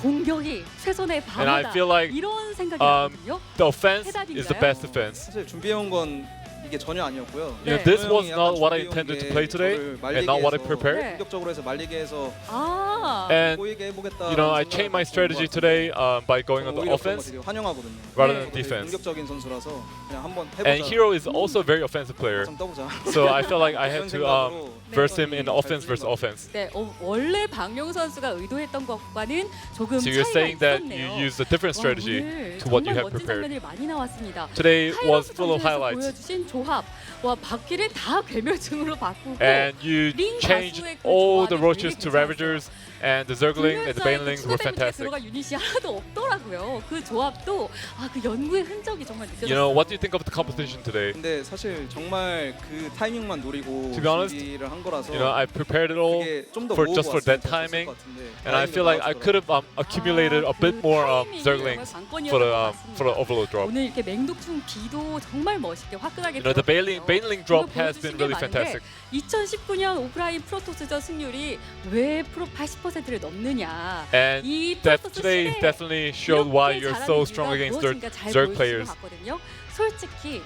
공격이 최선의 And I 방어다 feel like 이런 생각이 나거든요. the offense is the best defense. 사실 준비해온 건 이게 전혀 아니었고요. You know, 네. this was 형이 not 약간 what I 준비해온 intended to 게 play today, 저를 and not what I 말리기에서 prepared. 네. 공격적으로 해서 말리기에서 아. And 보이게 해보겠다. you know, I changed my strategy today by going on the 오히려 그런 거 offense 되게 환영하거든요. rather 네. than defense. 공격적인 선수라서 그냥 한번 해보자. And herO is also a very offensive player, 좀 떠보자. so I felt like I had 이런 to 생각으로 verse him in 잘 offense 풀린 versus 것 같아요. offense. 네, 원래 박용 선수가 의도했던 것과는 조금 So you're 차이가 saying that 있었네요. you used a different 와, strategy 오늘 to what you 정말 have 멋진 prepared. 장면이 많이 나왔습니다. Today was 하이라이트 full of 전투에서 highlights, 보여주신 조합, 와 바퀴를 다 괴멸충으로 바꾸고 and you 링 changed 가수의 그 all the 조합이 roaches 되게 to 괜찮았어요. Ravagers, and the Zergling and the Banelings were fantastic. 들어갈 유닛이 하나도 없더라고요. 그 조합도 그 연구의 흔적이 정말 느껴졌어요. You know, what do you think of the competition today? 근데 사실 정말 그 타이밍만 노리고 To be honest, 준비를 한 거라서 You know, I prepared it all 그게 좀더 for 모으고 just for 왔으면 that 더 좋았을 timing, 것 같은데 and I feel like I could have accumulated a bit more Zerglings for the overload drop. 오늘 이렇게 맹독충 비도 정말 멋있게 화끈하게 You know, the 들어갔어요. Baneling 오늘 drop has 보여주신 been 게 really 많은데 fantastic. 2019년 오프라인 프로토스전 승률이 왜 프로 80%를 넘느냐. And 이 that 프로토스 today 시대에 definitely showed why 이렇게 you're 잘하는 so 이유가 strong against 무엇인가 잘 Zerg 보여주신 players. 것 같거든요. 솔직히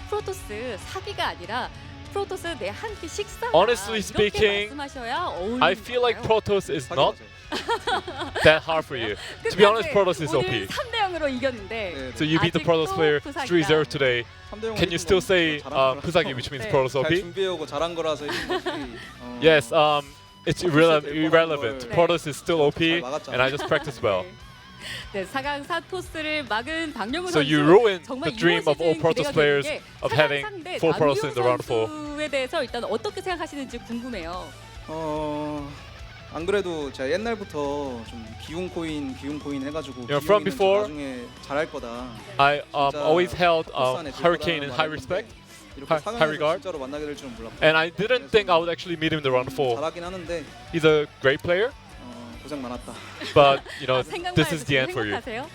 프로토스 사기가 아니라 프로토스 내 한 끼 식사. Honestly 이렇게 speaking, 말씀하셔야 어울리는 I feel like 거예요. Protoss is 사기 not 맞아요. that hard for you. To be honest, Protoss is 오늘 OP. 3대 0으로 이겼는데 네, So you beat the Protoss player 3-0 today. 3대 0 Can you still say Pusagi, which means 네. Protoss 잘 OP? 준비해오고 잘한 거라서 이긴 거지. Yes, it's irrelevant. 네. Protoss is still OP, 잘 막았잖아. and I just practiced well. 네, 4강 사토스를 막은 박영우 So 선수. you ruined 정말 the dream of all 이번 Protoss 시즌 players 기대가 되는 게 of 4강 having 상대 4 Protoss in the round 4. 선수에 대해서 일단 어떻게 생각하시는지 궁금해요. 안 그래도 제가 옛날부터 좀 기운 코인 해가지고 You know, from 기웅이는 before, 나중에 잘할 거다. I 진짜 always held 토스 안에 들 Hurricane in 거다라는 high 말을 respect, 했는데 이렇게 high 4강에서 regard. 진짜로 만나게 될 줄은 몰랐고. and I didn't think I would actually meet him in the round 4. 잘하긴 하는데 He's a great player, 고생 많았다. but you know, 생각만 this is 해도 the end for you. 행복하세요?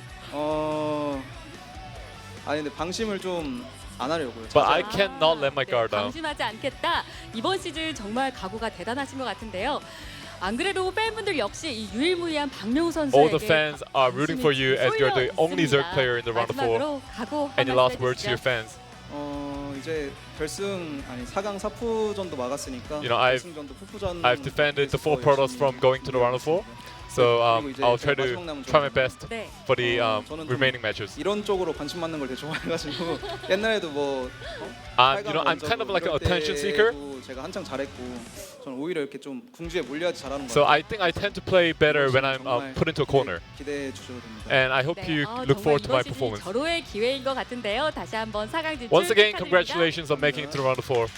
아니 근데 방심을 좀 안 하려고요. But I cannot let my guard down. 방심하지 않겠다. 이번 시즌 정말 각오가 대단하신 것 같은데요. 안 그래도 팬분들 역시 이 유일무이한 박명우 선수에게 All the fans are rooting for you as you're the only Zerg player in the round of 4. 마지막으로 각오 Any last words to your fans? 이제 결승 아니 4강 4푸전도 막았으니까 You know, 결승전도 푸푸전 I've defended the 4 Protoss from going to the round of 4, so I'll try my best 네. for the 저는 좀 remaining matches. 이런 쪽으로 관심 받는 걸 되게 좋아해가지고 옛날에도 뭐 You know, I'm kind of like an attention seeker, 제가 한창 잘했고 저는 오히려 이렇게 좀 궁지에 몰려야지 잘하는 거 so I think I tend to play better when I'm put into a corner. 기대해 주셔도 됩니다. And I hope you look forward to my performance. 절호의 기회인 것 같은데요. 다시 한번 4강 진출 Once again, 축하드립니다. congratulations on making it to the round of 4.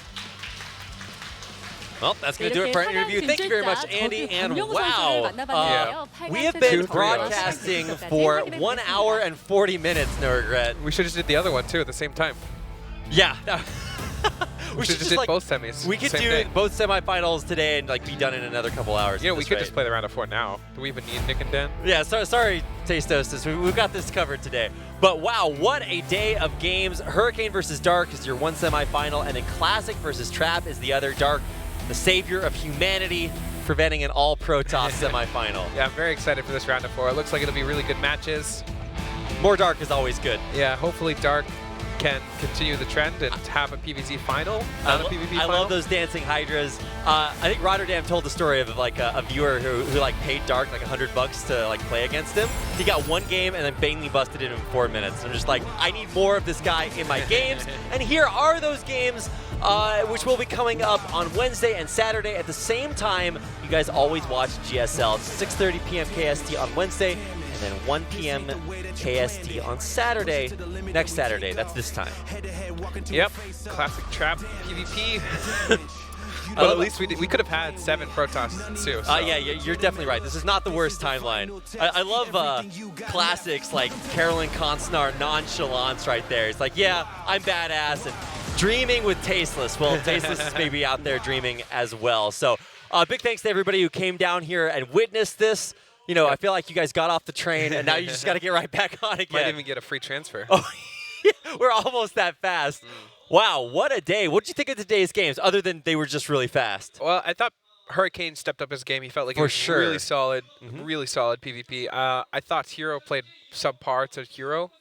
Well, that's going to do it for our interview. Thank you very much, Andy. And wow, we have been broadcasting for 1 hour and 40 minutes, no regret. We should have just did the other one too at the same time. Yeah. We should just did both semis. We could same do day. both semifinals today and like be done in another couple hours. You know, at we this could rate. just play the round of 4 now. Do we even need Nick and Dan? Yeah, sorry, Tasteostas. We've got this covered today. But wow, what a day of games. Hurricane versus Dark is your one semifinal, and then Classic versus Trap is the other. Dark, the savior of humanity, preventing an all-pro toss semifinal. Yeah, I'm very excited for this round of 4. It looks like it'll be really good matches. More Dark is always good. Yeah, hopefully Dark can continue the trend and have a PvZ final, not a PvP I final. love those dancing hydras. I think Rotterdam told the story of like a viewer who like paid Dark like $100 to like play against him. He got one game and then Bainly busted it in 4 minutes. I'm just like, I need more of this guy in my games. And here are those games, which will be coming up on Wednesday and Saturday at the same time. You guys always watch GSL. It's 6:30 p.m. KST on Wednesday, and then 1 p.m. KST on Saturday. Next Saturday, that's this time. Yep, classic trap PvP. But at least we could have had 7 Protoss too. So. Yeah, you're definitely right. This is not the worst timeline. I love classics like Carolyn Consnar nonchalance right there. It's like, yeah, I'm badass and dreaming with Tasteless. Well, Tasteless is maybe out there dreaming as well. So big thanks to everybody who came down here and witnessed this. You know, I feel like you guys got off the train and now you just got to get right back on again. Might even get a free transfer. Oh, we're almost that fast. Wow, what a day. What did you think of today's games, other than they were just really fast? Well, I thought Hurricane stepped up his game. He felt like For it was sure. really solid PvP. I thought herO played subpar to herO.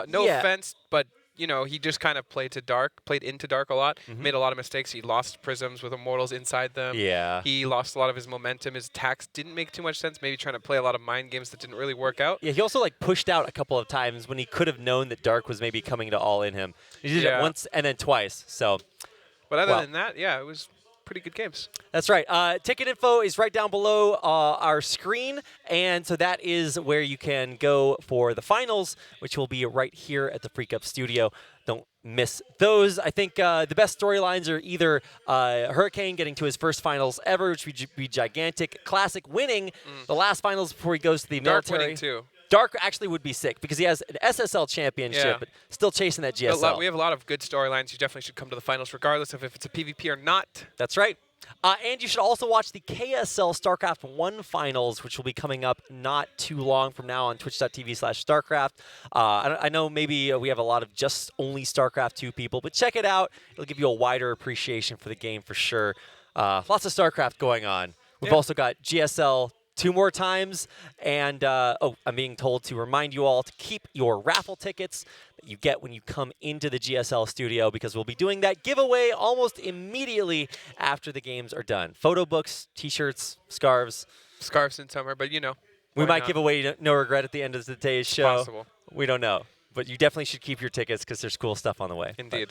No Yeah. offense, but you know, he just kind of played into dark a lot, made a lot of mistakes. He lost prisms with immortals inside them. Yeah. He lost a lot of his momentum. His attacks didn't make too much sense, maybe trying to play a lot of mind games that didn't really work out. Yeah, he also like pushed out a couple of times when he could have known that Dark was maybe coming to all in him. He did it once and then twice. So, but other than that, yeah, it was pretty good games. That's right. Ticket info is right down below our screen, and so that is where you can go for the finals, which will be right here at the Freak Up Studio. Don't miss those. I think the best storylines are either herOCane getting to his first finals ever, which would be gigantic. Classic winning the last finals before he goes to the Dark military. winning too. Dark actually would be sick because he has an SSL championship, but still chasing that GSL. We have a lot of good storylines. You definitely should come to the finals regardless of if it's a PvP or not. That's right. And you should also watch the KSL StarCraft 1 finals, which will be coming up not too long from now on twitch.tv/StarCraft. I know maybe we have a lot of just only StarCraft 2 people, but check it out. It'll give you a wider appreciation for the game for sure. Lots of StarCraft going on. We've also got GSL 2 more times, and I'm being told to remind you all to keep your raffle tickets that you get when you come into the GSL studio, because we'll be doing that giveaway almost immediately after the games are done. Photo books, t-shirts, scarves. Scarves in summer, but you know. We might give away No Regret at the end of today's show. Possible. We don't know. But you definitely should keep your tickets because there's cool stuff on the way. Indeed.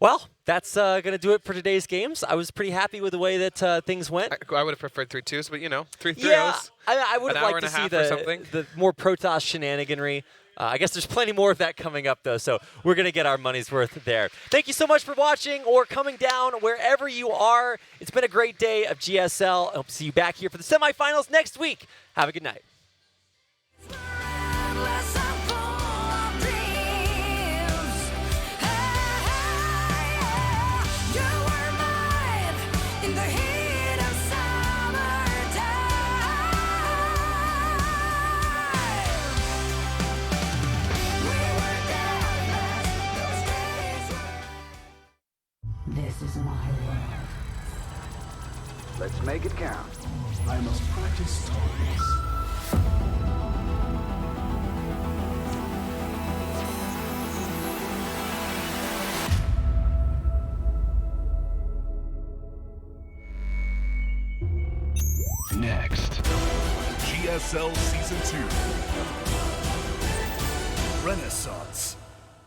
Well, that's going to do it for today's games. I was pretty happy with the way that things went. I would have preferred 3-2s, but you know, 3-3-0s. Yeah, I would have liked to see something. the more Protoss shenaniganry. I guess there's plenty more of that coming up, though, so we're going to get our money's worth there. Thank you so much for watching or coming down wherever you are. It's been a great day of GSL. I hope to see you back here for the semifinals next week. Have a good night. This is my world. Let's make it count. I must practice stories. Next, GSL Season 2. Renaissance.